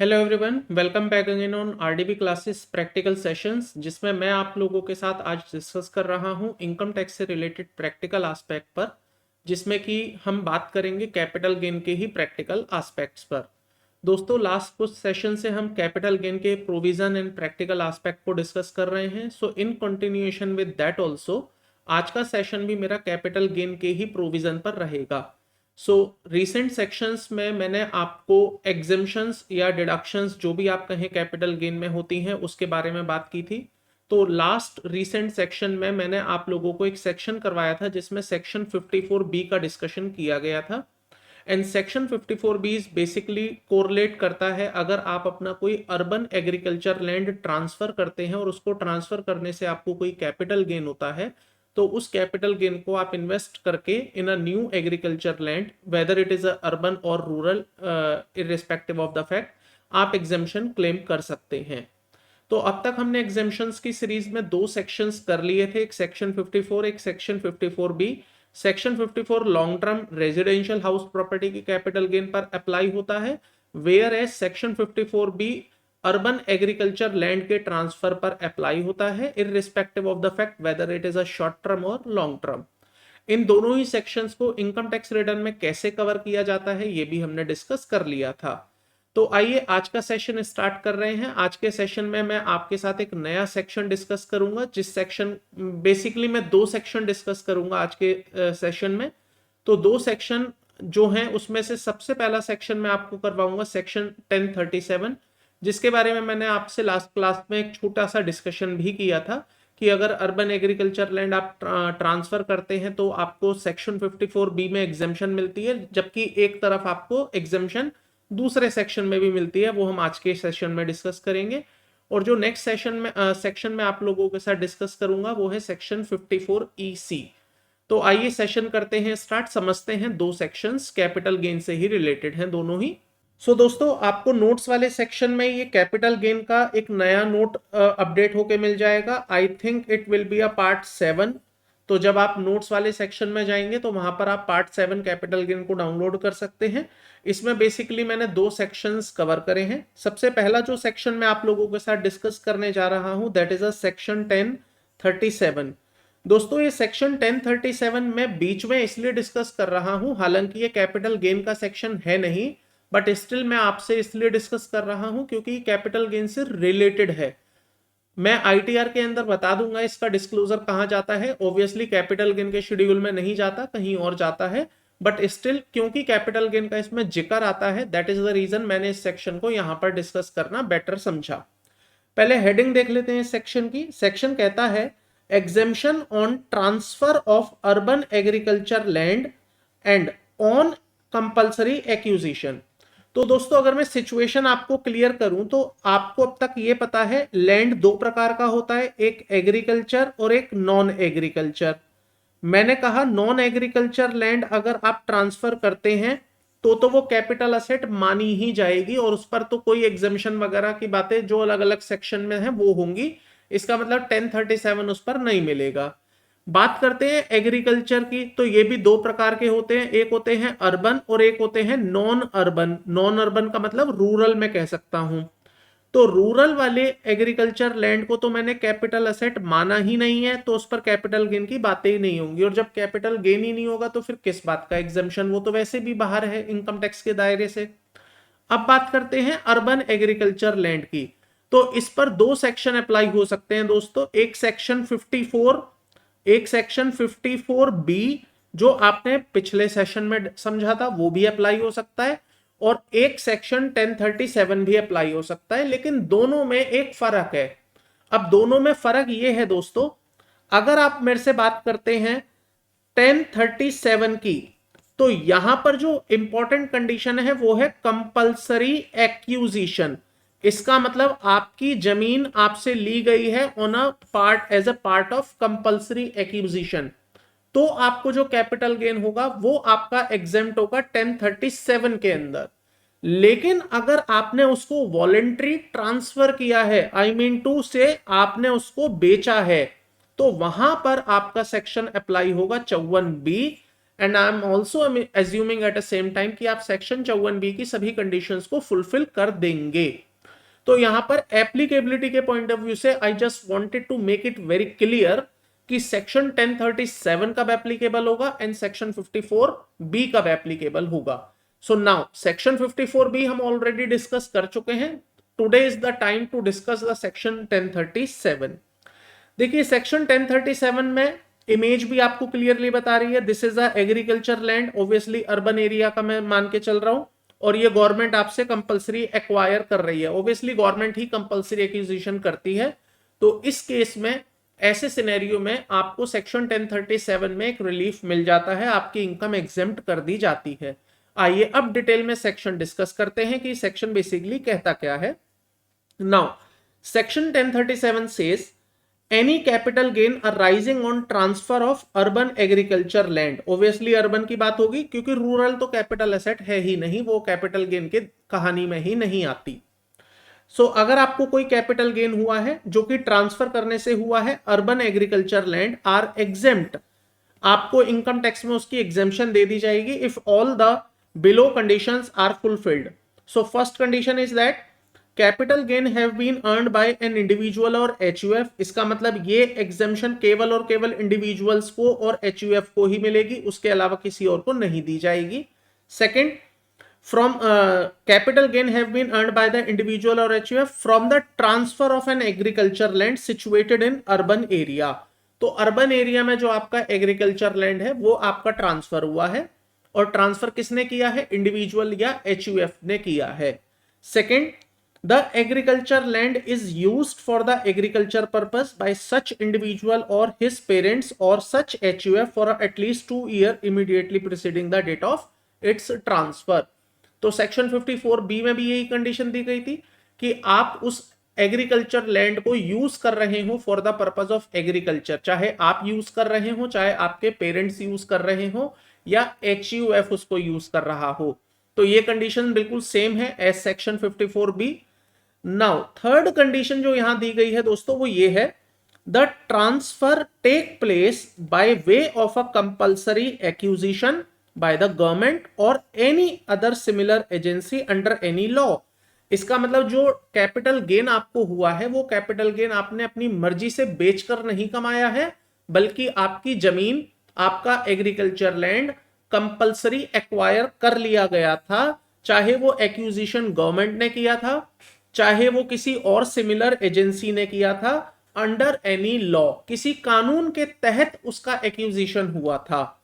Hello everyone, welcome back again on RDB classes practical sessions, जिसमें मैं आप लोगों के साथ आज डिस्कस कर रहा हूं इनकम टैक्स से रिलेटेड प्रैक्टिकल एस्पेक्ट पर, जिसमें कि हम बात करेंगे कैपिटल गेन के ही प्रैक्टिकल एस्पेक्ट्स पर। दोस्तों, लास्ट कुछ सेशन से हम कैपिटल गेन के प्रोविजन एंड प्रैक्टिकल एस्पेक्ट को डिस्कस कर रहे हैं। So in continuation with that also आज का सेशन भी मेरा कैपिटल गेन के ही प्रोविजन पर रहेगा। सो रिसेंट सेक्शंस में मैंने आपको एग्जेम्पशंस या डिडक्शंस जो भी आप कहें कैपिटल गेन में होती हैं उसके बारे में बात की थी। तो लास्ट रिसेंट सेक्शन में मैंने आप लोगों को एक सेक्शन करवाया था जिसमें सेक्शन 54B का डिस्कशन किया गया था। And section 54B basically correlate करता है अगर आप अपना कोई अर्बन एग्रीकल्चर लैंड ट्रांसफर करते हैं और उसको ट्रांसफर करने से आपको कोई कैपिटल गेन होता है, तो उस कैपिटल गेन को आप इन्वेस्ट करके in a new agriculture land, whether it is urban और rural, irrespective of the fact, आप एग्जेम्पशन क्लेम कर सकते हैं। तो अब तक हमने एग्जेम्पशंस की सीरीज में दो सेक्शंस कर लिए थे, एक सेक्शन 54, एक section 54B। Section 54 long term residential house property की कैपिटल गेन पर अप्लाई होता है, whereas section 54B urban agriculture land के ट्रांसफर पर अप्लाई होता है, irrespective of the fact whether it is a short term और लॉन्ग टर्म। इन दोनों ही सेक्शंस को इनकम टैक्स रिटर्न में कैसे कवर किया जाता है ये भी हमने डिस्कस कर लिया था। तो आइए आज का सेशन स्टार्ट कर रहे हैं। आज के सेशन में मैं आपके साथ एक नया सेक्शन डिस्कस करूंगा, जिस सेक्शन बेसिकली मैं दो सेक्शन डिस्कस करूंगा आज के सेशन में। तो दो सेक्शन जो हैं उसमें से सबसे पहला सेक्शन मैं आपको करवाऊंगा सेक्शन 1037, जिसके बारे में मैंने आपसे लास्ट क्लास में एक छोटा सा डिस्कशन भी किया था कि अगर अर्बन एग्रीकल्चर लैंड आप ट्रांसफर करते हैं तो आपको सेक्शन 54B में एग्जेम्पशन मिलती है, जबकि एक तरफ आपको एग्जेम्पशन दूसरे सेक्शन में भी मिलती है। वो हम आज के सेशन में डिस्कस करेंगे। और जो नेक्स्ट सेक्शन में आप लोगों के साथ डिस्कस करूंगा वो है सेक्शन 54EC। तो आइए सेशन करते हैं स्टार्ट, समझते हैं। दो सेक्शंस कैपिटल गेन से ही रिलेटेड हैं दोनों ही। दोस्तों, आपको नोट्स वाले सेक्शन में ये कैपिटल गेन का एक नया नोट अपडेट होके मिल जाएगा। I think it will be a part 7। तो जब आप नोट्स वाले सेक्शन में जाएंगे तो वहां पर आप पार्ट 7 कैपिटल गेन को डाउनलोड कर सकते हैं। इसमें बेसिकली मैंने दो सेक्शंस कवर करे हैं। सबसे पहला जो सेक्शन मैं आप लोगों के साथ डिस्कस करने जा रहा हूं दैट इज अ सेक्शन 1037। दोस्तों, ये सेक्शन 1037 में बीच में इसलिए डिस्कस कर रहा हूं, हालांकि ये कैपिटल गेन का सेक्शन है नहीं, बट स्टिल मैं आपसे इसलिए डिस्कस कर रहा हूं क्योंकि कैपिटल गेन से रिलेटेड है। मैं आईटीआर के अंदर बता दूंगा इसका डिस्क्लोजर कहां जाता है। ऑब्वियसली कैपिटल गेन के शेड्यूल में नहीं जाता, कहीं और जाता है, बट स्टिल क्योंकि कैपिटल गेन का इसमें जिक्र आता है, दैट इज द रीजन मैंने इस सेक्शन को यहां पर डिस्कस करना बेटर समझा। पहले हेडिंग देख लेते हैं सेक्शन की। सेक्शन कहता है exemption on transfer of urban agriculture land and on compulsory acquisition. तो दोस्तों, अगर मैं सिचुएशन आपको क्लियर करूं तो आपको अब तक ये पता है लैंड दो प्रकार का होता है, एक एग्रीकल्चर और एक नॉन एग्रीकल्चर। मैंने कहा नॉन एग्रीकल्चर लैंड अगर आप ट्रांसफर करते हैं तो वो कैपिटल असेट मानी ही जाएगी और उस पर तो कोई एग्जेम्पशन वगैरह की बातें जो अलग अलग सेक्शन में है वो होंगी। इसका मतलब 1037 उस पर नहीं मिलेगा। बात करते हैं एग्रीकल्चर की, तो ये भी दो प्रकार के होते हैं, एक होते हैं अर्बन और एक होते हैं नॉन अर्बन। नॉन अर्बन का मतलब रूरल में कह सकता हूं। तो रूरल वाले एग्रीकल्चर लैंड को तो मैंने कैपिटल असेट माना ही नहीं है, तो उस पर कैपिटल गेन की बातें ही नहीं होंगी। और जब कैपिटल गेन ही नहीं होगा तो फिर किस बात का एग्जेम्पशन, वो तो वैसे भी बाहर है इनकम टैक्स के दायरे से। अब बात करते हैं अर्बन एग्रीकल्चर लैंड की। तो इस पर दो सेक्शन अप्लाई हो सकते हैं दोस्तों, एक सेक्शन 54, एक सेक्शन 54B जो आपने पिछले सेशन में समझा था वो भी अप्लाई हो सकता है, और एक सेक्शन 1037 भी अप्लाई हो सकता है। लेकिन दोनों में एक फर्क है। अब दोनों में फर्क ये है दोस्तों, अगर आप मेरे से बात करते हैं 1037 की, तो यहां पर जो इंपॉर्टेंट कंडीशन है वो है कंपल्सरी एक्यूजिशन। इसका मतलब आपकी जमीन आपसे ली गई है on a part, as a part of compulsory acquisition, तो आपको जो कैपिटल गेन होगा वो आपका एग्जेम्प्ट होगा 1037 के अंदर। लेकिन अगर आपने उसको वॉलेंट्री ट्रांसफर किया है, आई मीन टू से आपने उसको बेचा है, तो वहां पर आपका सेक्शन अप्लाई होगा 54B। And I am also assuming at the same time कि आप सेक्शन 54B की सभी कंडीशंस को फुलफिल कर देंगे। तो यहां पर एप्लीकेबिलिटी के पॉइंट ऑफ व्यू से I just wanted to make it very clear कि सेक्शन 1037 कब एप्लीकेबल होगा एंड सेक्शन 54B कब एप्लीकेबल होगा। सो नाउ सेक्शन 54B हम ऑलरेडी डिस्कस कर चुके हैं। Today is the time to discuss the section 1037। देखिए सेक्शन 1037 में इमेज भी आपको क्लियरली बता रही है, this is a agriculture land, obviously urban area का मैं मान के चल रहा हूं, और ये गवर्नमेंट आपसे कंपलसरी एक्वायर कर रही है। ऑब्वियसली गवर्नमेंट ही कंपलसरी एक्विजिशन करती है। तो इस केस में, ऐसे सिनेरियो में आपको सेक्शन 1037 में एक रिलीफ मिल जाता है, आपकी इनकम एग्जेम्प्ट कर दी जाती है। आइए अब डिटेल में सेक्शन डिस्कस करते हैं कि सेक्शन बेसिकली कहता क्या है। Now section 1037 says any capital gain arising on transfer of urban agriculture land. Obviously urban की बात होगी क्योंकि रूरल तो कैपिटल एसेट है ही नहीं, वो कैपिटल गेन के कहानी में ही नहीं आती। सो अगर आपको कोई कैपिटल गेन हुआ है जो कि ट्रांसफर करने से हुआ है, urban agriculture land are exempt, आपको इनकम टैक्स में उसकी एग्जेम्पशन दे दी जाएगी if all the below conditions are fulfilled. So first condition is that capital gain have been earned by an individual और एचयूएफ। इसका मतलब ये एग्जेम्पशन केवल और केवल इंडिविजुअल्स को और एचयूएफ को ही मिलेगी, उसके अलावा किसी और को नहीं दी जाएगी। Second, from capital gain have been earned by the individual or HUF from the transfer of an agriculture land situated in urban area। तो अर्बन एरिया में जो आपका एग्रीकल्चर लैंड है वो आपका ट्रांसफर हुआ है, और ट्रांसफर किसने किया है, इंडिविजुअल या HUF ने किया है। Second, the agriculture land is used for the agriculture purpose by such individual और हिज पेरेंट्स और such HUF for at least 2 year immediately preceding the date of its transfer. तो सेक्शन 54B में भी यही कंडीशन दी गई थी कि आप उस एग्रीकल्चर लैंड को यूज कर रहे हो for the purpose of agriculture, चाहे आप यूज कर रहे हो, चाहे आपके पेरेंट्स यूज कर रहे हो, या HUF उसको यूज कर रहा हो। तो ये कंडीशन बिल्कुल सेम है as section 54B। Now third condition जो यहां दी गई है दोस्तों वो ये है, the transfer take place by way of a compulsory acquisition by the government or any other similar agency under any law। इसका मतलब जो कैपिटल गेन आपको हुआ है वो कैपिटल गेन आपने अपनी मर्जी से बेचकर नहीं कमाया है, बल्कि आपकी जमीन, आपका एग्रीकल्चर लैंड कंपल्सरी एक्वायर कर लिया गया था, चाहे वो एक्विजिशन गवर्नमेंट ने किया था, चाहे वो किसी और सिमिलर एजेंसी ने किया था, अंडर एनी लॉ, किसी कानून के तहत उसका एक्विजिशन हुआ था।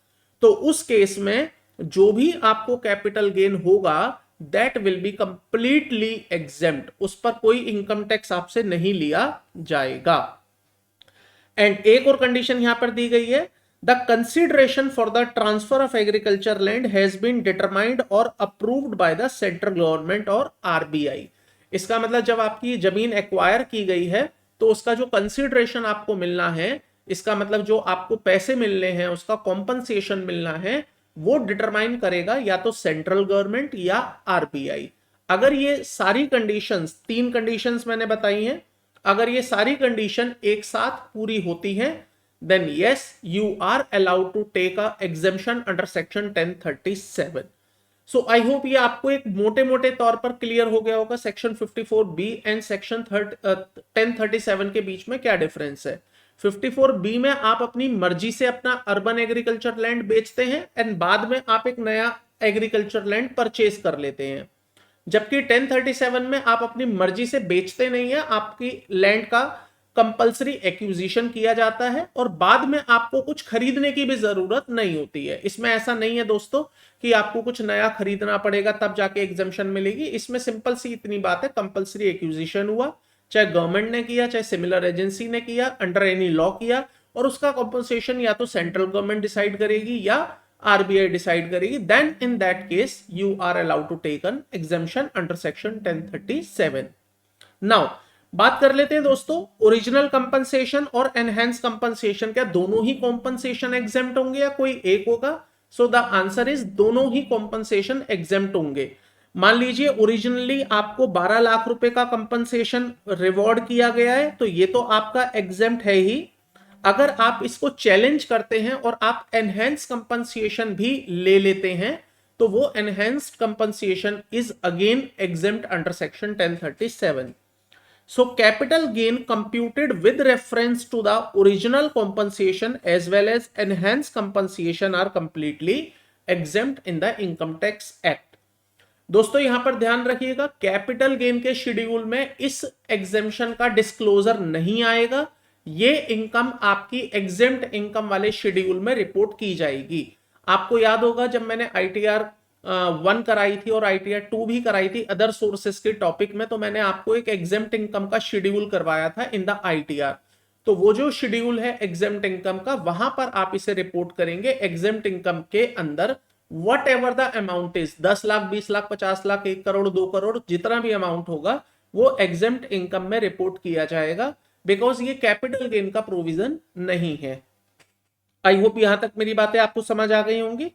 तो उस केस में जो भी आपको कैपिटल गेन होगा that will be completely exempt, उस पर कोई इनकम टैक्स आपसे नहीं लिया जाएगा। एंड एक और कंडीशन यहां पर दी गई है, the consideration for the transfer of agriculture land has been determined और approved by the central government और आरबीआई। इसका मतलब जब आपकी जमीन एक्वायर की गई है तो उसका जो कंसिडरेशन आपको मिलना है, इसका मतलब जो आपको पैसे मिलने हैं, उसका कॉम्पनसेशन मिलना है, वो डिटरमाइन करेगा या तो सेंट्रल गवर्नमेंट या आरबीआई। अगर ये सारी कंडीशंस, 3 कंडीशंस मैंने बताई हैं, अगर ये सारी कंडीशन एक साथ पूरी होती हैं, then yes you are allowed to take a exemption under section 1037। So I hope ये आपको एक मोटे मोटे तौर पर क्लियर हो गया होगा सेक्शन 54B एंड सेक्शन 1037 के बीच में क्या डिफरेंस है। 54B में आप अपनी मर्जी से अपना अर्बन एग्रीकल्चर लैंड बेचते हैं एंड बाद में आप एक नया एग्रीकल्चर लैंड परचेज कर लेते हैं, जबकि 1037 में आप अपनी मर्जी से बेचते नहीं है, आपकी लैंड का कंपल्सरी एक्विजिशन किया जाता है और बाद में आपको कुछ खरीदने की भी जरूरत नहीं होती है। इसमें ऐसा नहीं है दोस्तों कि आपको कुछ नया खरीदना पड़ेगा तब जाके एग्जेम्पशन मिलेगी। इसमें सिंपल सी इतनी बात है, कंपल्सरी एक्विजिशन हुआ, चाहे गवर्नमेंट ने किया, चाहे सिमिलर एजेंसी ने किया, अंडर एनी लॉ किया, और उसका कॉम्पनसेशन या तो सेंट्रल गवर्नमेंट डिसाइड करेगी या आरबीआई डिसाइड करेगी, then in that case you are allowed to take an exemption under section 1037। Now बात कर लेते हैं दोस्तों, ओरिजिनल कंपनसेशन और एनहेंस कंपनसेशन, क्या दोनों ही कॉम्पनसेशन एग्जेम्प्ट होंगे या कोई एक होगा? सो द आंसर इज दोनों ही कॉम्पनसेशन एग्जेम्प्ट होंगे। मान लीजिए ओरिजिनली आपको 12 लाख रुपए का कंपनसेशन रिवॉर्ड किया गया है, तो ये तो आपका एग्जेम्प्ट है ही। अगर आप इसको चैलेंज करते हैं और आप एनहेंस कंपनसेशन भी ले लेते हैं तो वो enhanced compensation is again exempt under section 1037. So capital gain computed with reference to the original compensation as well as enhanced compensation are completely exempt in the Income Tax Act. दोस्तों यहां पर ध्यान रखिएगा, कैपिटल गेन के schedule में इस exemption का disclosure नहीं आएगा। ये इनकम आपकी एग्जेम्प्ट इनकम वाले शेड्यूल में रिपोर्ट की जाएगी। आपको याद होगा जब मैंने ITR 1 कराई थी और ITR 2 भी कराई थी अदर सोर्सेस के टॉपिक में, तो मैंने आपको एक एग्जेम्प्ट इनकम का शेड्यूल करवाया था इन द ITR। तो वो जो शेड्यूल है एग्जेम्प्ट इनकम का, वहां पर आप इसे रिपोर्ट करेंगे एग्जेम्प्ट इनकम के अंदर what ever the amount is, 10 lakh 20 lakh 50 lakh 1 crore 2 crore जितना भी अमाउंट होगा वो एग्जेम्प्ट इनकम में रिपोर्ट किया जाएगा, बिकॉज ये कैपिटल गेन का प्रोविजन नहीं है। आई होप यहां तक मेरी बातें आपको समझ आ गई होंगी।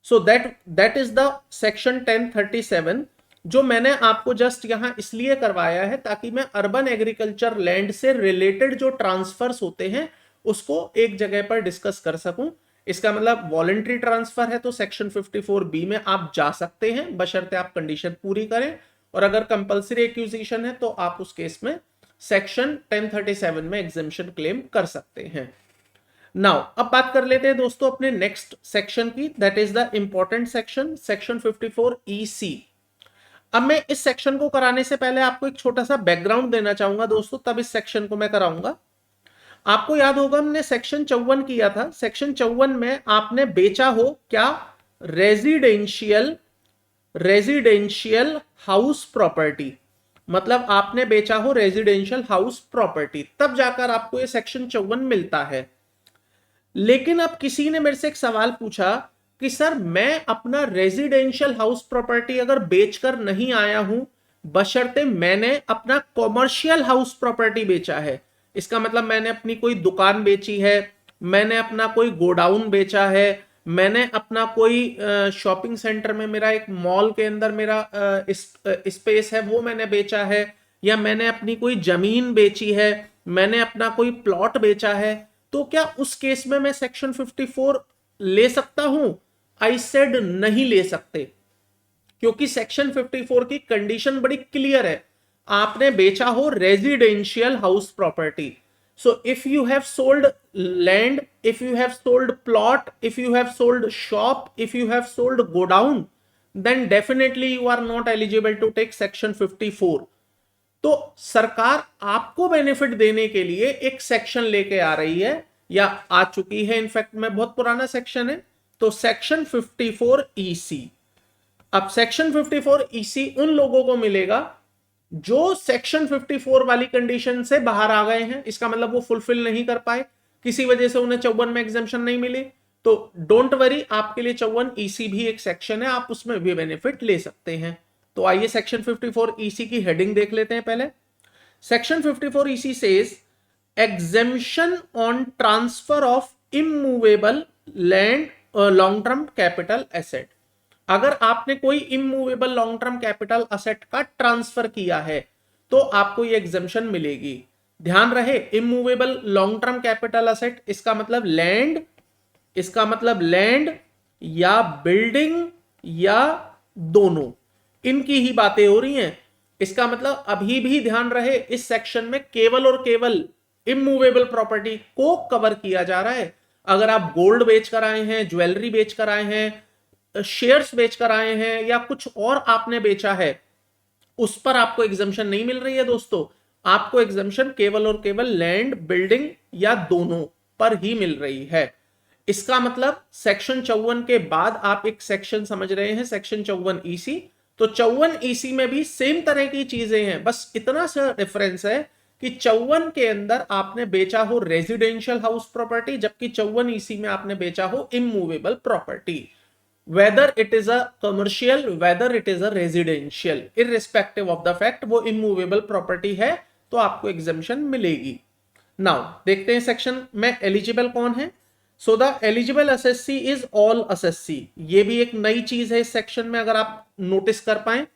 सो दैट इज द सेक्शन 1037 जो मैंने आपको जस्ट यहां इसलिए करवाया है ताकि मैं अर्बन एग्रीकल्चर लैंड से रिलेटेड जो ट्रांसफर्स होते हैं उसको एक जगह पर डिस्कस कर सकूं। इसका मतलब वॉलंटरी ट्रांसफर है तो सेक्शन 54B में आप जा सकते हैं बशर्ते आप कंडीशन पूरी करें, और अगर कंपलसरी एक्विजिशन है तो आप उस केस में सेक्शन 1037 में एग्जेम्पशन क्लेम कर सकते हैं। नाउ अब बात कर लेते हैं दोस्तों अपने नेक्स्ट सेक्शन की, that is the important section, section 54EC। अब मैं इस सेक्शन को कराने से पहले आपको एक छोटा सा बैकग्राउंड देना चाहूंगा दोस्तों, तब इस सेक्शन को मैं कराऊंगा। आपको याद होगा हमने सेक्शन 54 किया था। सेक्शन 54 में आपने बेचा हो क्या, रेजिडेंशियल हाउस प्रॉपर्टी, मतलब आपने बेचा हो रेजिडेंशियल हाउस प्रॉपर्टी, तब जाकर आपको ये सेक्शन 54 मिलता है। लेकिन अब किसी ने मेरे से एक सवाल पूछा कि सर मैं अपना रेजिडेंशियल हाउस प्रॉपर्टी अगर बेचकर नहीं आया हूं, बशर्ते मैंने अपना कॉमर्शियल हाउस प्रॉपर्टी बेचा है, इसका मतलब मैंने अपनी कोई दुकान बेची है, मैंने अपना कोई गोडाउन बेचा है, मैंने अपना कोई शॉपिंग सेंटर में मेरा एक मॉल के अंदर मेरा स्पेस है वो मैंने बेचा है, या मैंने अपनी कोई जमीन बेची है, मैंने अपना कोई प्लॉट बेचा है, तो क्या उस केस में मैं सेक्शन 54 ले सकता हूं? आई सेड नहीं ले सकते, क्योंकि सेक्शन 54 की कंडीशन बड़ी क्लियर है। आपने बेचा हो residential house property, so if you have sold land, if you have sold plot, if you have sold shop, if you have sold godown, then definitely you are not eligible to take section 54। तो सरकार आपको benefit देने के लिए एक section लेके आ रही है, या आ चुकी है, इनफैक्ट में बहुत पुराना सेक्शन है, तो सेक्शन 54EC। अब सेक्शन 54EC उन लोगों को मिलेगा जो सेक्शन 54 वाली कंडीशन से बाहर आ गए हैं, इसका मतलब वो फुलफिल नहीं कर पाए, किसी वजह से उन्हें 54 में एग्जेम्पशन नहीं मिली, तो डोंट वरी, आपके लिए 54EC भी एक सेक्शन है, आप उसमें भी बेनिफिट ले सकते हैं। तो आइए सेक्शन 54EC की हेडिंग देख लेते हैं। पहले section 54EC says exemption on transfer of immovable land long term capital asset. अगर आपने कोई immovable long term capital asset का ट्रांसफर किया है तो आपको ये एग्जेम्पशन मिलेगी। ध्यान रहे, immovable long term capital asset, इसका मतलब लैंड या बिल्डिंग या दोनों, इनकी ही बातें हो रही हैं। इसका मतलब अभी भी ध्यान रहे, इस सेक्शन में केवल और केवल इमूवेबल प्रॉपर्टी को कवर किया जा रहा है। अगर आप गोल्ड बेच कर आए हैं, ज्वेलरी बेच कर आए हैं, शेयर्स बेचकर आए हैं, या कुछ और आपने बेचा है, उस पर आपको एग्जेम्पशन नहीं मिल रही है दोस्तों। आपको एग्जेम्पशन केवल और केवल लैंड, बिल्डिंग या दोनों पर ही मिल रही है। इसका मतलब सेक्शन 54 के बाद आप एक सेक्शन समझ रहे हैं, सेक्शन 54EC। तो 54EC में भी सेम तरह की चीजें हैं, बस इतना सा डिफरेंस है कि 54 के अंदर आपने बेचा हो रेजिडेंशियल हाउस प्रॉपर्टी, जबकि 54EC में आपने बेचा हो immovable property. whether it is a commercial, whether it is a residential, irrespective of the fact वो immovable property है तो आपको exemption मिलेगी। Now देखते हैं सेक्शन में एलिजिबल कौन है। So the eligible assessee is all assessee, ये भी एक नई चीज है इस सेक्शन में, अगर आप नोटिस कर पाए।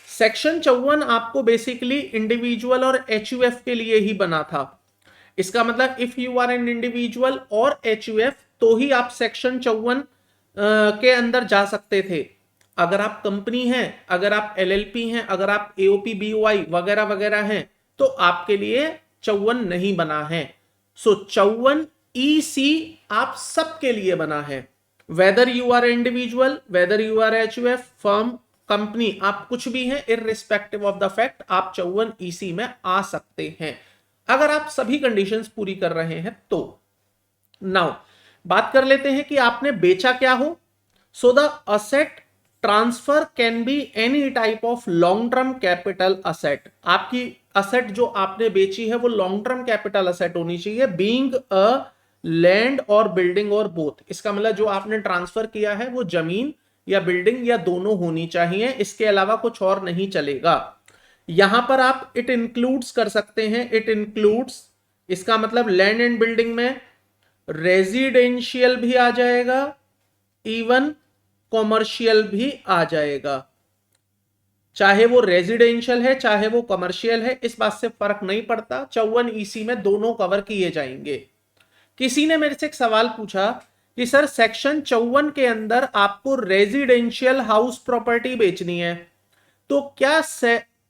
सेक्शन 54 आपको बेसिकली इंडिविजुअल और HUF के लिए ही बना था। इसका मतलब if you are an individual और एचयूएफ तो ही आप सेक्शन 54 के अंदर जा सकते थे। अगर आप कंपनी हैं, अगर आप एलएलपी हैं, अगर आप एओपी बीओआई वगैरह वगैरह हैं, तो आपके लिए 54 नहीं बना है। सो 54 ईसी आप सबके लिए बना है, whether you are individual, whether you are HUF, firm, company, आप कुछ भी हैं, इररिस्पेक्टिव ऑफ द फैक्ट आप 54 ईसी में आ सकते हैं अगर आप सभी कंडीशंस पूरी कर रहे हैं तो। नाउ बात कर लेते हैं कि आपने बेचा क्या हो। So the asset transfer can be any type of long term capital asset. आपकी असेट जो आपने बेची है वो लॉन्ग टर्म कैपिटल असेट होनी चाहिए, बीइंग अ लैंड और बिल्डिंग और बोथ। इसका मतलब जो आपने ट्रांसफर किया है वो जमीन या बिल्डिंग या दोनों होनी चाहिए, इसके अलावा कुछ और नहीं चलेगा। यहां पर आप इट इंक्लूड्स कर सकते हैं, इट इंक्लूड्स, इसका मतलब लैंड एंड बिल्डिंग में रेजिडेंशियल भी आ जाएगा, इवन कॉमर्शियल भी आ जाएगा। चाहे वो रेजिडेंशियल है चाहे वो कमर्शियल है, इस बात से फर्क नहीं पड़ता, 54 ईसी में दोनों कवर किए जाएंगे। किसी ने मेरे से एक सवाल पूछा कि सर सेक्शन 54 के अंदर आपको रेजिडेंशियल हाउस प्रॉपर्टी बेचनी है, तो क्या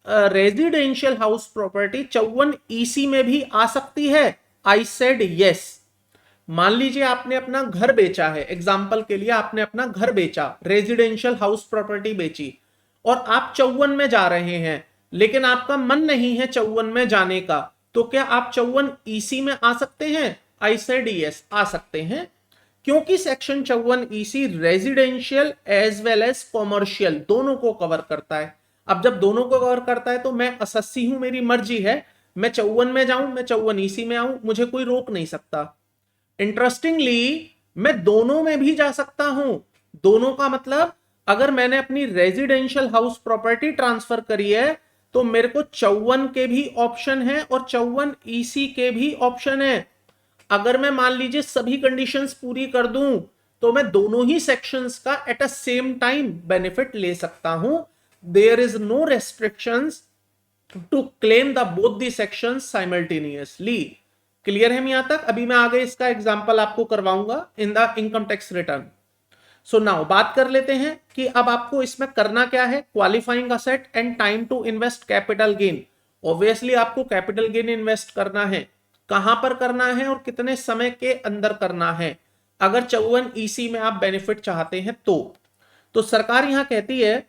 रेजिडेंशियल हाउस प्रॉपर्टी 54 ईसी में भी आ सकती है? I said yes. मान लीजिए आपने अपना घर बेचा है, एग्जाम्पल के लिए आपने अपना घर बेचा, रेजिडेंशियल हाउस प्रॉपर्टी बेची, और आप 54 में जा रहे हैं, लेकिन आपका मन नहीं है 54 में जाने का, तो क्या आप 54 ईसी में आ सकते हैं? आई सेड यस, आ सकते हैं, क्योंकि section 54 EC residential as well as commercial दोनों को कवर करता है। अब जब दोनों को कवर करता है तो मैं असस्सी हूं, मेरी मर्जी है, मैं 54 में जाऊं, मैं 54 ईसी में आऊं, मुझे कोई रोक नहीं सकता। इंटरेस्टिंगली मैं दोनों में भी जा सकता हूं। दोनों का मतलब अगर मैंने अपनी रेजिडेंशियल हाउस प्रॉपर्टी ट्रांसफर करी है तो मेरे को 54 के भी ऑप्शन है और 54 ईसी के भी ऑप्शन है। अगर मैं मान लीजिए सभी कंडीशंस पूरी कर दूं तो मैं दोनों ही सेक्शंस का at a same time benefit ले सकता हूं। There is no restrictions to claim the both the sections simultaneously. Clear है यहां तक? अभी मैं आगे इसका एग्जांपल आपको करवाऊंगा in the income tax return. So now बात कर लेते हैं कि अब आपको इसमें करना क्या है। Qualifying asset and time to invest capital gain. Obviously आपको कैपिटल गेन इन्वेस्ट करना है, कहां पर करना है और कितने समय के अंदर करना है, अगर 54 ईसी में आप बेनिफिट चाहते हैं तो सरकार यहां कहती है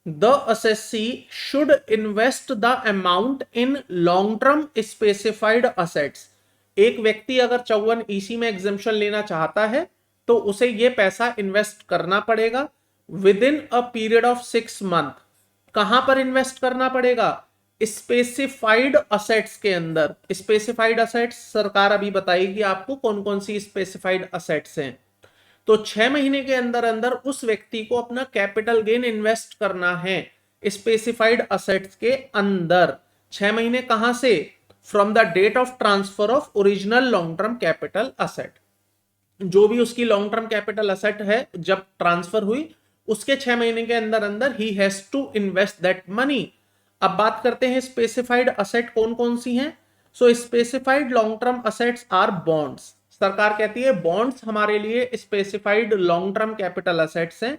the assessee should invest the amount in long term specified assets. एक व्यक्ति अगर 54 ईसी में एग्जेम्पशन लेना चाहता है तो उसे यह पैसा इन्वेस्ट करना पड़ेगा with in a period of 6 month. कहां पर इन्वेस्ट करना पड़ेगा? स्पेसिफाइड असेट्स के अंदर। स्पेसिफाइड असेट्स सरकार अभी बताएगी आपको कौन कौन सी स्पेसिफाइड असेट्स हैं। तो 6 महीने के अंदर अंदर उस व्यक्ति को अपना कैपिटल गेन इन्वेस्ट करना है स्पेसिफाइड असेट्स के अंदर। 6 महीने कहां से? From the date of transfer of original long term capital asset. जो भी उसकी लॉन्ग टर्म कैपिटल असेट है जब ट्रांसफर हुई उसके 6 महीने के अंदर अंदर ही has to invest that money. अब बात करते हैं स्पेसिफाइड असेट कौन कौन सी हैं। So specified long term assets are bonds. सरकार कहती है बॉन्ड्स हमारे लिए specified long term capital assets हैं।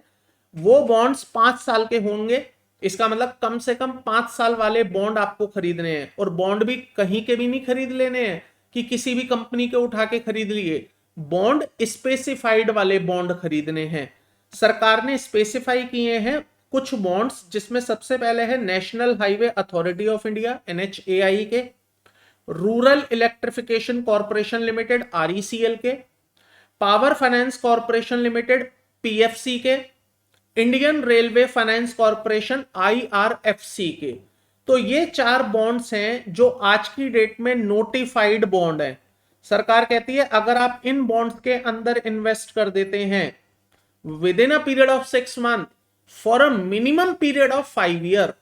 वो बॉन्ड्स 5 साल के होंगे। इसका मतलब कम से कम 5 साल वाले बॉन्ड आपको खरीदने हैं, और बॉन्ड भी कहीं के भी नहीं खरीद लेने हैं कि किसी भी कंपनी के उठा के खरीद लिए। बॉन्ड स्पेसिफाइड वाले बॉन्ड खरीदने हैं। सरकार ने स्पेसिफाई किए हैं कुछ बॉन्ड्स, जिसमें सबसे पहले है national highway authority of India NHAI के, rural electrification corporation limited RECL के, power finance corporation limited PFC के, Indian railway finance corporation IRFC के। तो ये 4 बॉन्ड्स हैं जो आज की डेट में नोटिफाइड बॉन्ड है। सरकार कहती है अगर आप इन बॉन्ड्स के अंदर इन्वेस्ट कर देते हैं with in a period of 6 month for a minimum period of 5 year,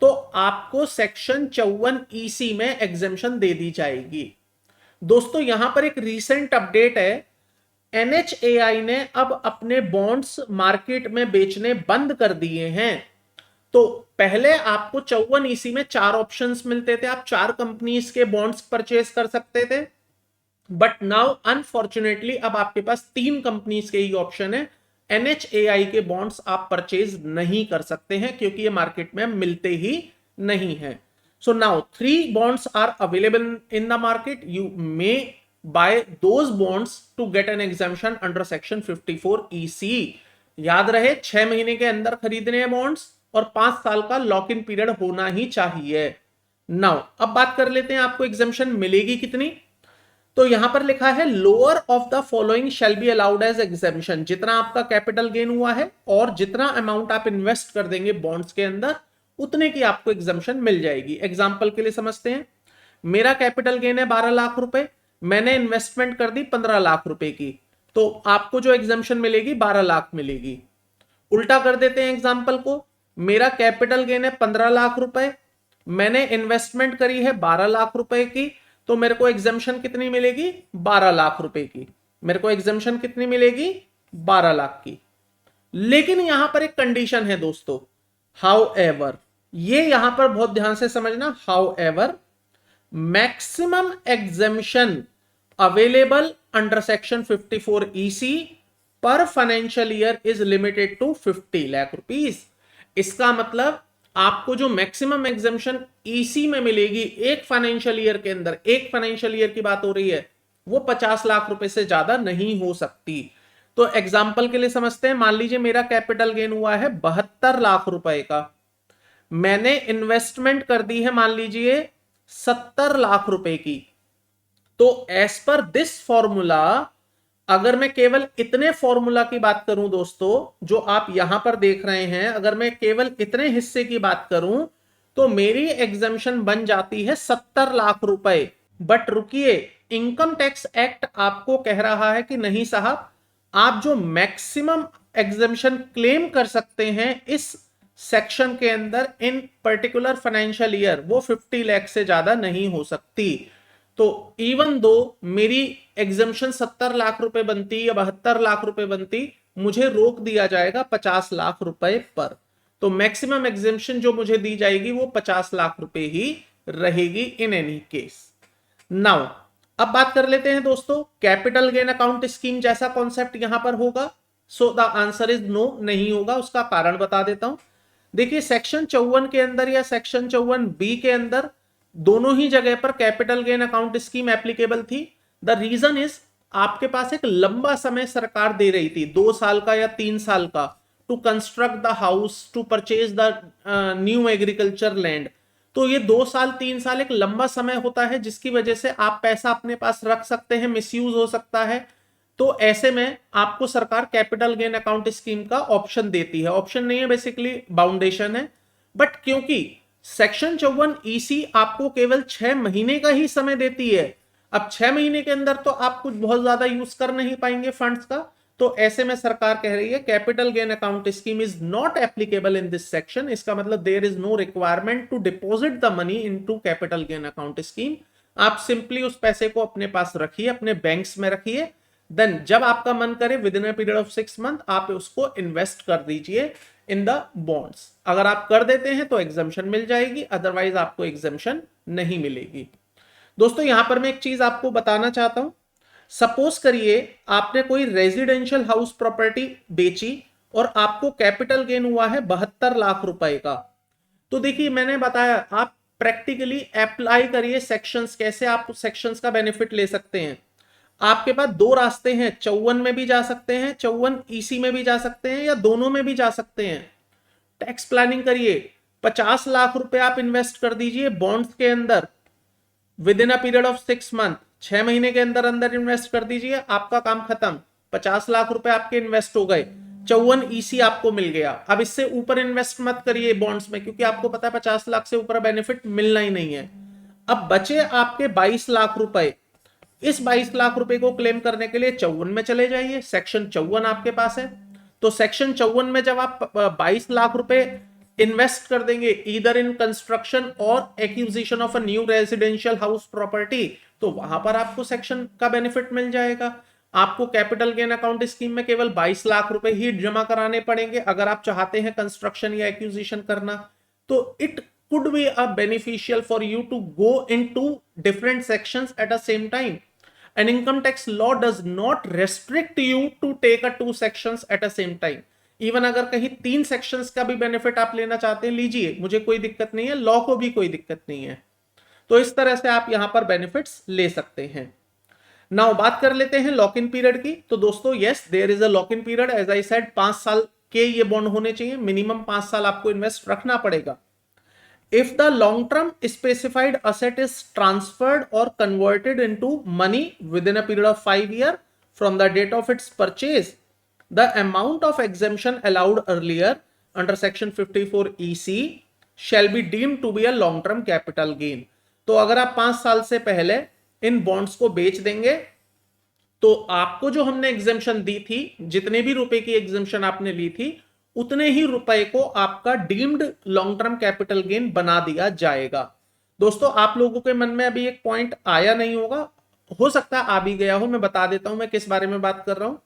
तो आपको सेक्शन 54 ईसी में एग्जेम्पशन दे दी जाएगी। दोस्तों यहां पर एक रीसेंट अपडेट है, NHAI ने अब अपने बॉन्ड्स मार्केट में बेचने बंद कर दिए हैं। तो पहले आपको 54 ईसी में 4 ऑप्शंस मिलते थे, आप 4 कंपनीज के बॉन्ड्स परचेज कर सकते थे। बट नाउ अनफॉर्चुनेटली अब आपके पास 3 कंपनीज के ही ऑप्शन है। NHAI के बॉन्ड्स आप परचेज नहीं कर सकते हैं क्योंकि ये मार्केट में मिलते ही नहीं है। So now 3 bonds are available in the market, you may buy those bonds to get an exemption under section 54 EC। याद रहे 6 महीने के अंदर खरीदने हैं बॉन्ड्स और 5 साल का लॉक इन पीरियड होना ही चाहिए। नाउ अब बात कर लेते हैं आपको एग्जामिशन मिलेगी कितनी। तो यहां पर लिखा है lower of the following shall be allowed as exemption. जितना आपका कैपिटल गेन हुआ है और जितना अमाउंट आप इन्वेस्ट कर देंगे बॉन्ड्स के अंदर उतने की आपको एग्जामिशन मिल जाएगी। एग्जांपल के लिए समझते हैं, मेरा कैपिटल गेन है 12 लाख रुपए, मैंने इन्वेस्टमेंट कर दी 15 लाख रुपए की, तो आपको जो एग्जामिशन मिलेगी 12 लाख मिलेगी। उल्टा कर देते हैं एग्जाम्पल को, मेरा कैपिटल गेन है 15 लाख रुपए, मैंने इन्वेस्टमेंट करी है 12 लाख रुपए की, तो मेरे को एग्जामिशन कितनी मिलेगी 12 लाख रुपए की। मेरे को एग्जामिशन कितनी मिलेगी 12 लाख की। लेकिन यहां पर एक कंडीशन है दोस्तों, हाउ एवर, ये यहां पर बहुत ध्यान से समझना, however maximum exemption available under section 54 EC per financial year is limited to 50 lakh rupees. इसका मतलब आपको जो मैक्सिमम एग्जामिशन ईसी में मिलेगी एक फाइनेंशियल ईयर के अंदर, एक फाइनेंशियल ईयर की बात हो रही है, वो 50 लाख रुपए से ज्यादा नहीं हो सकती। तो एग्जाम्पल के लिए समझते हैं, मान लीजिए मेरा कैपिटल गेन हुआ है 72 लाख रुपए का, मैंने इन्वेस्टमेंट कर दी है मान लीजिए 70 लाख रुपए की। तो एज पर दिस फॉर्मूला, अगर मैं केवल इतने फॉर्मूला की बात करूं दोस्तों जो आप यहां पर देख रहे हैं, अगर मैं केवल इतने हिस्से की बात करूं तो मेरी एग्जामिशन बन जाती है 70 लाख रुपए। बट रुकिए, इनकम टैक्स एक्ट आपको कह रहा है कि नहीं साहब, आप जो मैक्सिमम एग्जामिशन क्लेम कर सकते हैं इस सेक्शन के अंदर इन पर्टिकुलर फाइनेंशियल ईयर, वो 50 लाख से ज्यादा नहीं हो सकती। तो इवन दो मेरी एग्जामिशन 70 लाख रुपए बनती या 72 लाख रुपए बनती, मुझे रोक दिया जाएगा 50 लाख रुपए पर। तो मैक्सिमम एग्जामिशन जो मुझे दी जाएगी वो 50 लाख रुपए ही रहेगी इन एनी केस। नाउ अब बात कर लेते हैं दोस्तों, कैपिटल गेन अकाउंट स्कीम जैसा कॉन्सेप्ट यहां पर होगा। So the answer is no, नहीं होगा। उसका कारण बता देता हूं। देखिए सेक्शन 54 के अंदर या सेक्शन 54B के अंदर दोनों ही जगह पर capital gain account scheme applicable थी। द रीजन इज आपके पास एक लंबा समय सरकार दे रही थी, 2 साल का या 3 साल का, to construct the house, to purchase the new agriculture land. तो ये 2 साल 3 साल एक लंबा समय होता है जिसकी वजह से आप पैसा अपने पास रख सकते हैं, मिसयूज हो सकता है। तो ऐसे में आपको सरकार कैपिटल गेन अकाउंट स्कीम का ऑप्शन देती है, ऑप्शन नहीं है बेसिकली, बाउंडेशन है। बट क्योंकि सेक्शन 54 EC आपको केवल 6 महीने का ही समय देती है, अब 6 महीने के अंदर तो आप कुछ बहुत ज्यादा यूज कर नहीं पाएंगे फंड्स का। तो ऐसे में सरकार कह रही है capital gain account scheme is not applicable in this section. इसका मतलब there is no requirement to deposit the money into capital gain account scheme. आप सिंपली उस पैसे को अपने पास रखिए, अपने बैंक्स में रखिए, देन जब आपका मन करे with in a period of 6 month आप उसको इन्वेस्ट कर दीजिए इन द बॉन्ड्स। अगर आप कर देते हैं तो एग्जामिशन मिल जाएगी, अदरवाइज आपको एग्जामिशन नहीं मिलेगी। दोस्तों यहां पर मैं एक चीज आपको बताना चाहता हूं, सपोज करिए आपने कोई रेजिडेंशियल हाउस प्रॉपर्टी बेची और आपको कैपिटल गेन हुआ है 72 लाख रुपए का। तो देखिए मैंने बताया आप प्रैक्टिकली अप्लाई करिए सेक्शंस, कैसे आप सेक्शंस का बेनिफिट ले सकते हैं। आपके पास 2 रास्ते हैं, 54 में भी जा सकते हैं, 54 EC में भी जा सकते हैं, या दोनों में भी जा सकते हैं। टैक्स प्लानिंग करिए, 50 लाख रुपए आप इन्वेस्ट कर दीजिए बॉन्ड्स के अंदर with in a period of 6 month, 6 महीने के अंदर अंदर इन्वेस्ट कर दीजिए, आपका काम खत्म। 50 लाख रुपए आपके इन्वेस्ट हो गए, 54 EC आपको मिल गया। अब इससे ऊपर इन्वेस्ट मत करिए बॉन्ड्स में, क्योंकि आपको पता है 50 लाख से ऊपर बेनिफिट मिलना ही नहीं है। अब बचे आपके 22 लाख रुपए, इस 22 लाख रुपए को क्लेम करने के लिए 54 में चले जाइए, सेक्शन 54 आपके पास है। तो सेक्शन 54 में जब आप 22 लाख रुपए इन्वेस्ट कर देंगे ईदर इन कंस्ट्रक्शन और acquisition of a new residential house property, तो वहां पर आपको सेक्शन का बेनिफिट मिल जाएगा। आपको कैपिटल गेन अकाउंट स्कीम में केवल 22 लाख रुपए ही जमा कराने पड़ेंगे अगर आप चाहते हैं कंस्ट्रक्शन या एक्विजिशन करना। तो it could be a beneficial for you to go into different sections at the same time। An income tax law does not restrict you to take a 2 sections at a same time. Even अगर कहीं 3 sections का भी benefit आप लेना चाहते हैं, लीजिए, मुझे कोई दिक्कत नहीं है, लॉ को भी कोई दिक्कत नहीं है। तो इस तरह से आप यहां पर बेनिफिट्स ले सकते हैं। नाउ बात कर लेते हैं लॉक इन पीरियड की। तो दोस्तों yes, there is a lock in period. As I said 5 साल के ये बॉन्ड होने चाहिए, मिनिमम 5 साल आपको इन्वेस्ट रखना पड़ेगा। If the long-term specified asset is transferred or converted into money within a period of 5 years from the date of its purchase, the amount of exemption allowed earlier under section 54 EC shall be deemed to be a long-term capital gain. तो अगर आप 5 साल से पहले इन bonds को बेच देंगे तो आपको जो हमने एग्जेम्पशन दी थी, जितने भी रुपए की एग्जेम्पशन आपने ली थी, उतने ही रुपए को आपका deemed long term capital gain बना दिया जाएगा। दोस्तों आप लोगों के मन में अभी एक पॉइंट आया नहीं होगा, हो सकता है आ भी गया हो, मैं बता देता हूं मैं किस बारे में बात कर रहा हूं।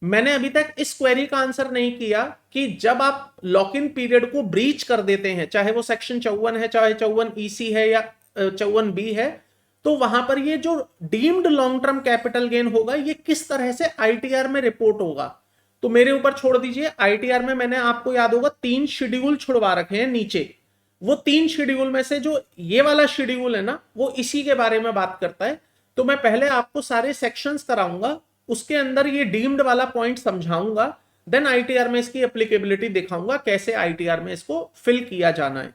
मैंने अभी तक इस क्वेरी का आंसर नहीं किया कि जब आप लॉक इन पीरियड को ब्रीच कर देते हैं, चाहे वो सेक्शन 54 है, चाहे 54 EC है या 54 B है, तो वहां पर ये जो deemed long term capital gain होगा ये किस तरह से ITR में रिपोर्ट होगा। तो मेरे ऊपर छोड़ दीजिए, ITR में मैंने आपको याद होगा 3 शेड्यूल छुड़वा रखे हैं नीचे। वो 3 शेड्यूल में से जो ये वाला शेड्यूल है ना, वो इसी के बारे में बात करता है। तो मैं पहले आपको सारे सेक्शंस कराऊंगा, उसके अंदर ये डीम्ड वाला पॉइंट समझाऊंगा, देन ITR में इसकी एप्लीकेबिलिटी दिखाऊंगा, कैसे ITR में इसको फिल किया जाना है।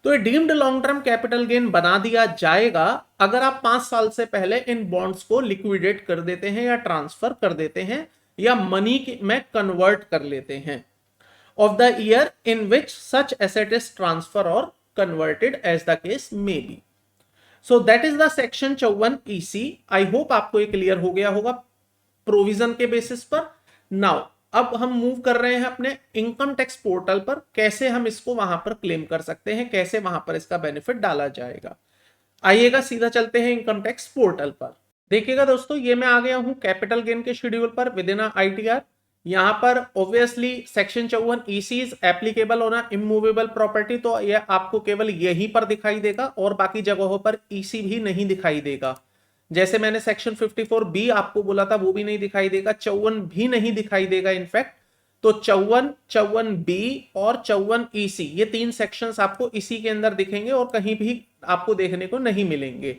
तो ये deemed long term capital gain बना दिया जाएगा अगर आप 5 साल से पहले इन बॉन्ड्स को लिक्विडेट कर देते हैं या ट्रांसफर कर देते हैं या मनी में कन्वर्ट कर लेते हैं, of the year in which such asset is transfer और converted as the case may be. So that is the section 54 EC। I hope आपको ये क्लियर हो गया होगा प्रोविजन के बेसिस पर। नाउ अब हम मूव कर रहे हैं अपने इनकम टैक्स पोर्टल पर, कैसे हम इसको वहां पर क्लेम कर सकते हैं, कैसे वहां पर इसका बेनिफिट डाला जाएगा। आइएगा सीधा चलते हैं इनकम टैक्स पोर्टल पर। देखिएगा दोस्तों, ये मैं आ गया हूं कैपिटल गेन के शेड्यूल पर विद इन ITR। यहां पर obviously section 54 EC is applicable on immovable property, तो ये आपको केवल यहीं पर दिखाई देगा और बाकी जगहों पर EC भी नहीं दिखाई देगा। जैसे मैंने सेक्शन 54 B आपको बोला था, वो भी नहीं दिखाई देगा, 54 भी नहीं दिखाई देगा इनफैक्ट। तो 54, 54 B और 54 EC ये 3 सेक्शंस आपको इसी के अंदर दिखेंगे और कहीं भी आपको देखने को नहीं मिलेंगे।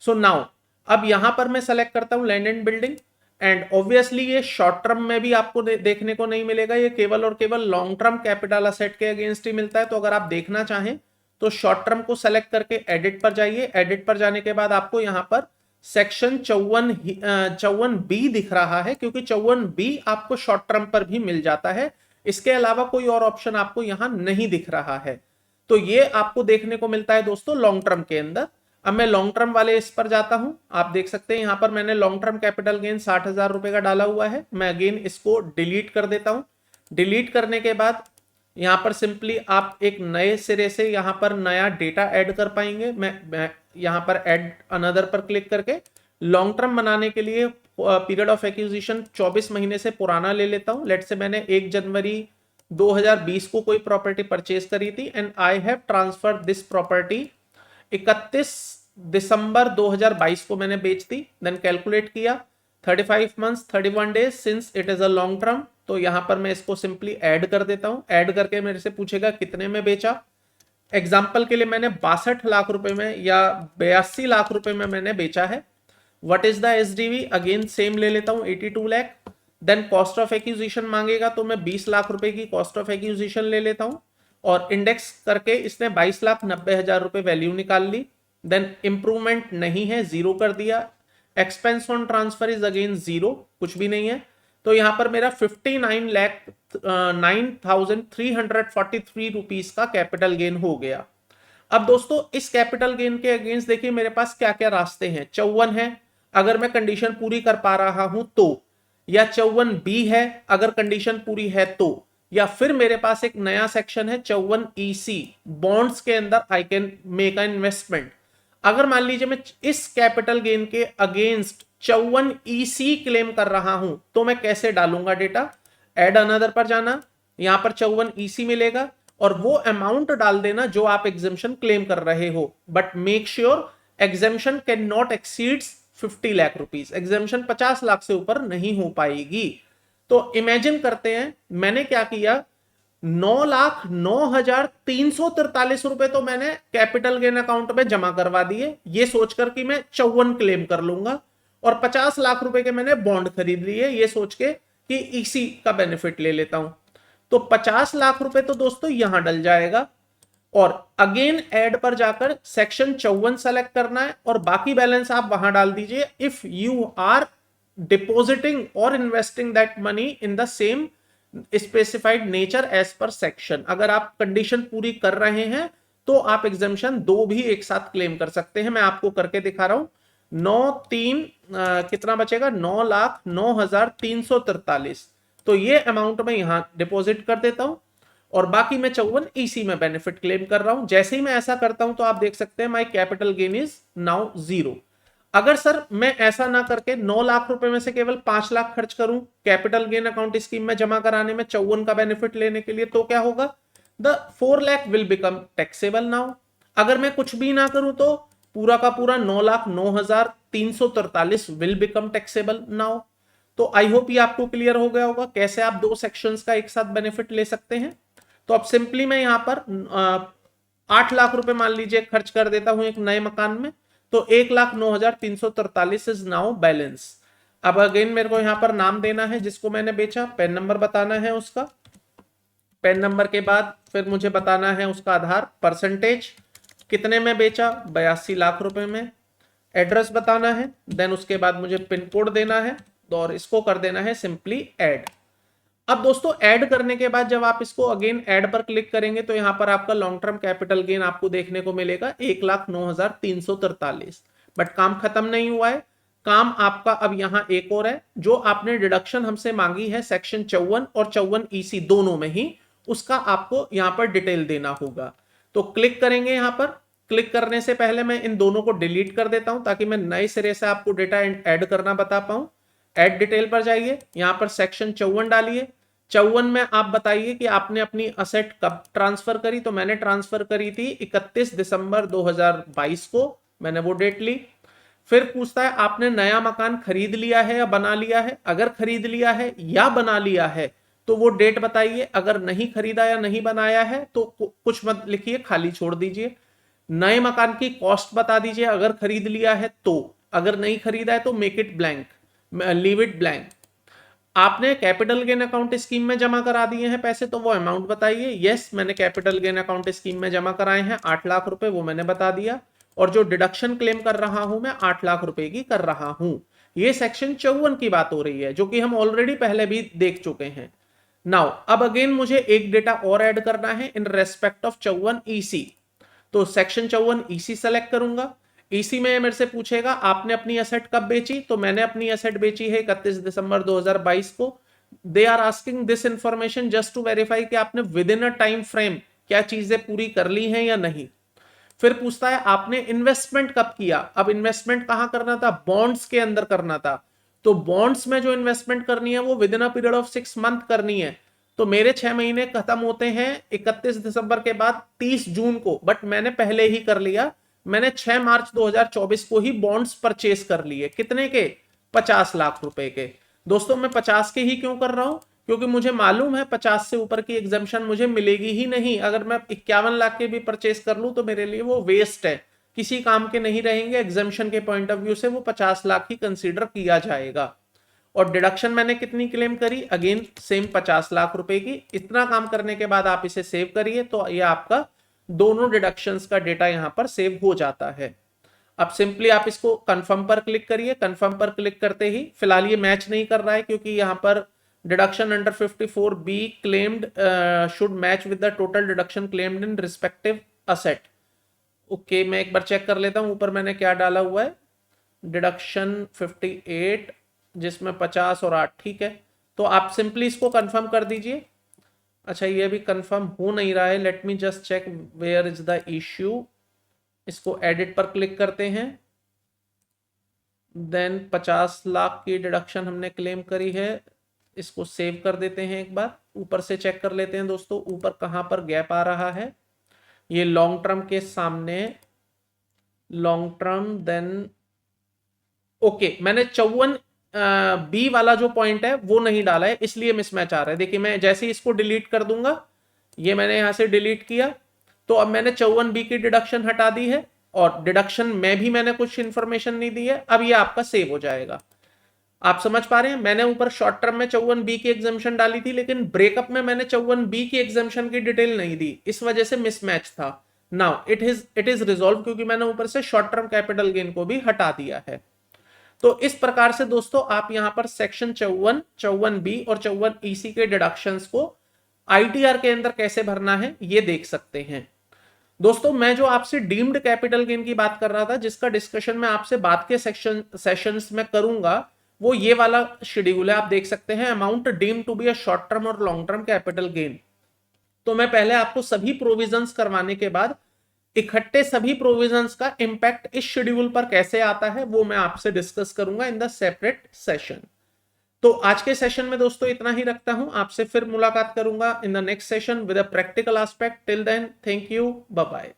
सो नाउ अब यहां पर मैं सेलेक्ट करता हूं land and building, and obviously ये शॉर्ट टर्म में भी आपको देखने को नहीं मिलेगा, ये केवल और केवल लॉन्ग टर्म कैपिटल असेट के अगेंस्ट ही मिलता है। तो अगर आप देखना चाहें तो शॉर्ट टर्म को सेलेक्ट करके एडिट पर जाइए। एडिट पर जाने के बाद आपको यहां पर सेक्शन 54 B दिख रहा है, क्योंकि 54 B आपको शॉर्ट टर्म पर भी मिल जाता है, इसके अलावा कोई और ऑप्शन आपको यहां नहीं दिख रहा है। तो ये आपको देखने को मिलता है दोस्तों लॉन्ग टर्म के अंदर। अब मैं लॉन्ग टर्म वाले इस पर जाता हूं, आप देख सकते हैं यहां पर मैंने लॉन्ग टर्म कैपिटल गेन 60,000 रुपए का डाला हुआ है। मैं अगेन इसको डिलीट कर देता हूं। डिलीट करने के बाद यहां पर सिंपली आप एक नए सिरे से यहां पर नया डेटा ऐड कर पाएंगे। मैं यहां पर ऐड अनदर पर क्लिक करके लॉन्ग टर्म बनाने के लिए पीरियड ऑफ एक्विजिशन 24 महीने से पुराना ले लेता हूं। लेट से मैंने 1 जनवरी 2020 को कोई प्रॉपर्टी परचेज करी थी and I have transfer this property 31 दिसंबर 2022 को मैंने बेच दी। देन कैलकुलेट किया 35 months 31 days since it is a long term. तो यहां पर मैं इसको सिंपली ऐड कर देता हूं। ऐड करके मेरे से पूछेगा कितने में बेचा। एग्जाम्पल के लिए मैंने 62 लाख रुपए में या 82 लाख रुपए में मैंने बेचा है। What is the SDV, again same ले लेता हूं 82 lakh. Then cost of acquisition मांगेगा तो मैं 20 लाख रुपए की कॉस्ट ऑफ एक्विजिशन ले लेता हूं और इंडेक्स करके इसने 22,90,000 रुपए वैल्यू निकाल ली। देन इंप्रूवमेंट नहीं है, जीरो कर दिया। Expense on transfer is again zero, कुछ भी नहीं है। तो यहां पर मेरा 59,09,343 रुपीज का कैपिटल गेन हो गया। अब दोस्तों इस कैपिटल गेन के अगेंस्ट देखिए मेरे पास क्या क्या रास्ते हैं। 54 है अगर मैं कंडीशन पूरी कर पा रहा हूं तो, या 54 B है अगर कंडीशन पूरी है तो, या फिर मेरे पास एक नया सेक्शन है 54 EC बॉन्ड्स के अंदर I can make a investment. अगर मान लीजिए मैं इस कैपिटल गेन के अगेंस्ट 54 EC क्लेम कर रहा हूं तो मैं कैसे डालूंगा डेटा। एड अनदर पर जाना, यहां पर 54 EC मिलेगा और वो अमाउंट डाल देना जो आप एग्जेम्पशन क्लेम कर रहे हो, but make sure exemption can not exceeds 50 lakh rupees, exemption 50 lakh से ऊपर नहीं हो पाएगी। तो इमेजिन करते हैं मैंने क्या किया, 9,09,343 रुपए तो मैंने कैपिटल गेन अकाउंट में जमा करवा दिए, ये सोचकर कि मैं 54 क्लेम कर लूंगा, और 50 लाख रुपए के मैंने बॉन्ड खरीद लिए ये सोच के कि इसी का बेनिफिट ले लेता हूं। तो 50 लाख रुपए तो दोस्तों यहां डल जाएगा, और अगेन ऐड पर जाकर सेक्शन 54 सेलेक्ट करना है और बाकी बैलेंस आप वहां डाल दीजिए। इफ यू आर डिपॉजिटिंग और investing that money in the same specified nature as per section, अगर आप कंडीशन पूरी कर रहे हैं तो आप एग्जामिशन 2 भी एक साथ क्लेम कर सकते हैं। मैं आपको करके दिखा रहा हूं। 9,3 कितना बचेगा, 9,09,343, तो ये अमाउंट मैं यहां डिपॉजिट कर देता हूं और बाकी मैं 54 इसी में बेनिफिट क्लेम कर रहा हूं। जैसे ही मैं ऐसा करता हूं तो आप देख सकते हैं my capital gain is now 0। अगर सर मैं ऐसा ना करके 9 लाख रुपए में से केवल 5 लाख खर्च करूं कैपिटल गेन अकाउंट स्कीम में जमा कराने में 54 का बेनिफिट लेने के लिए, तो क्या होगा, the 4 lakh will become taxable now. अगर मैं कुछ भी ना करूं तो पूरा का पूरा 9,09,343 विल बिकम टैक्सेबल नाउ। तो आई होप ये आपको क्लियर हो गया होगा कैसे आप 2 सेक्शंस का एक साथ बेनिफिट ले सकते हैं। तो अब सिंपली मैं यहां पर 8 लाख रुपए मान लीजिए खर्च कर देता हूं एक नए मकान में, तो 1,09,343 इज नाउ बैलेंस। अब अगेन मेरे को यहां पर नाम देना है जिसको मैंने बेचा, पेन नंबर बताना है उसका, पेन नंबर के बाद फिर मुझे बताना है उसका आधार, परसेंटेज कितने में बेचा, 82 लाख रुपए में, एड्रेस बताना है, देन उसके बाद मुझे पिन कोड देना है और इसको कर देना है सिंपली ऐड। अब दोस्तों ऐड करने के बाद जब आप इसको अगेन ऐड पर क्लिक करेंगे तो यहां पर आपका लॉन्ग टर्म कैपिटल गेन आपको देखने को मिलेगा 1,09,343। बट काम खत्म नहीं हुआ है, काम आपका अब यहां एक और है। जो आपने डिडक्शन हमसे मांगी है सेक्शन 54 और 54EC दोनों में ही, उसका आपको यहां पर डिटेल देना होगा। तो क्लिक करेंगे यहां पर, क्लिक करने से पहले मैं इन दोनों को डिलीट कर देता हूं ताकि मैं नए सिरे से आपको डेटा ऐड करना बता पाऊं। ऐड डिटेल पर जाइए, यहां पर सेक्शन 54 डालिए। 54 में आप बताइए कि आपने अपनी असेट कब ट्रांसफर करी, तो मैंने ट्रांसफर करी थी 31 दिसंबर 2022 को, मैंने वो डेट ली। फिर पूछता है आपने नया मकान खरीद लिया है या बना लिया है, अगर खरीद लिया है या बना लिया है तो वो डेट बताइए, अगर नहीं खरीदा या नहीं बनाया है तो कुछ मत लिखिए, खाली छोड़ दीजिए। नए मकान की कॉस्ट बता दीजिए अगर खरीद लिया है तो, अगर नहीं खरीदा है तो make it blank, leave it blank. आपने कैपिटल गेन अकाउंट स्कीम में जमा करा दिए हैं पैसे तो वो अमाउंट बताइए, यस मैंने कैपिटल गेन अकाउंट स्कीम में जमा कराए हैं 8 लाख रुपए, वो मैंने बता दिया। और जो डिडक्शन क्लेम कर रहा हूं मैं 8 लाख रुपए की कर रहा हूं। ये सेक्शन 54 की बात हो रही है जो कि हम ऑलरेडी पहले भी देख चुके हैं। नाउ अब अगेन मुझे एक डेटा और ऐड करना है इन रेस्पेक्ट ऑफ 54EC। तो सेक्शन 54EC सेलेक्ट करूंगा। इसी में मेरे से पूछेगा आपने अपनी एसेट कब बेची, तो मैंने अपनी एसेट बेची है 31 दिसंबर 2022 को। They are asking this information just to verify कि आपने within a time frame क्या चीजें पूरी कर ली हैं या नहीं। फिर पूछता है आपने इन्वेस्टमेंट कब किया, अब इन्वेस्टमेंट कहां करना था, बॉन्ड्स के अंदर करना था। तो बॉन्ड्स में जो इन्वेस्टमेंट करनी है वो with in a period of 6 month करनी है। तो मेरे 6 महीने खत्म होते हैं 31 दिसंबर के बाद 30 जून को, बट मैंने पहले ही कर लिया, मैंने 6 मार्च 2024 को ही बॉन्ड्स परचेस कर लिए, कितने के, 50 लाख रुपए के। दोस्तों मैं 50 के ही क्यों कर रहा हूं, क्योंकि मुझे मालूम है 50 से ऊपर की एग्जाम्पशन मुझे मिलेगी ही नहीं। अगर मैं 51 लाख के भी परचेस कर लूं तो मेरे लिए वो वेस्ट है, किसी काम के नहीं रहेंगे। एग्जाम्पशन के पॉइंट ऑफ व्यू से वो 50 लाख ही कंसीडर किया जाएगा। और डिडक्शन मैंने कितनी क्लेम करी, अगेन सेम 50 लाख रुपए की। इतना काम करने के बाद आप इसे सेव करिए तो ये आपका दोनों डिडक्शंस का डेटा यहां पर सेव हो जाता है। अब सिंपली आप इसको कंफर्म पर क्लिक करिए। कंफर्म पर क्लिक करते ही फिलहाल ये मैच नहीं कर रहा है क्योंकि यहां पर deduction under 54B claimed should match with the total deduction claimed in respective asset. Okay मैं एक बार चेक कर लेता हूं ऊपर मैंने क्या डाला हुआ है, डिडक्शन 58 जिसमें 50 और 8, ठीक है। तो आप सिंपली इसको कंफर्म कर दीजिए। अच्छा ये भी कंफर्म हो नहीं रहा है, let me just check where is the issue. इसको एडिट पर क्लिक करते हैं, देन 50 लाख की डिडक्शन हमने क्लेम करी है, इसको सेव कर देते हैं। एक बार ऊपर से चेक कर लेते हैं दोस्तों ऊपर कहां पर गैप आ रहा है। ये लॉन्ग टर्म के सामने लॉन्ग टर्म, देन ओके, मैंने 54 बी वाला जो पॉइंट है वो नहीं डाला है, इसलिए मिसमैच आ रहा है। देखिए मैं जैसे ही इसको डिलीट कर दूंगा, ये मैंने यहां से डिलीट किया, तो अब मैंने 54 बी की डिडक्शन हटा दी है, और डिडक्शन में भी मैंने कुछ इंफॉर्मेशन नहीं दी है। अब ये आपका सेव हो जाएगा। आप समझ पा रहे हैं, मैंने ऊपर शॉर्ट टर्म में 54 बी की एग्जामेशन डाली थी, लेकिन ब्रेकअप में मैंने 54 बी की एग्जामेशन की डिटेल नहीं दी, इस वजह से मिसमैच था। नाउ इट इज रिजॉल्व, क्योंकि मैंने ऊपर से शॉर्ट टर्म कैपिटल गेन को भी हटा दिया है। तो इस प्रकार से दोस्तों आप यहां पर सेक्शन 54, 54 बी और 54 ईसी के डिडक्शंस को आईटीआर के अंदर कैसे भरना है ये देख सकते हैं। दोस्तों मैं जो आपसे डीम्ड कैपिटल गेन की बात कर रहा था, जिसका डिस्कशन मैं आपसे बाद के सेशंस में करूंगा, वो ये वाला शेड्यूल है। आप देख सकते हैं, amount deem to be a short term और लॉन्ग टर्म कैपिटल गेन। तो मैं पहले आपको सभी प्रोविजंस करवाने के बाद इकट्ठे सभी प्रोविजंस का इंपैक्ट इस शेड्यूल पर कैसे आता है वो मैं आपसे डिस्कस करूंगा इन द सेपरेट सेशन। तो आज के सेशन में दोस्तों इतना ही रखता हूं, आपसे फिर मुलाकात करूंगा in the next session with a practical aspect. Till then, thank you, bye bye.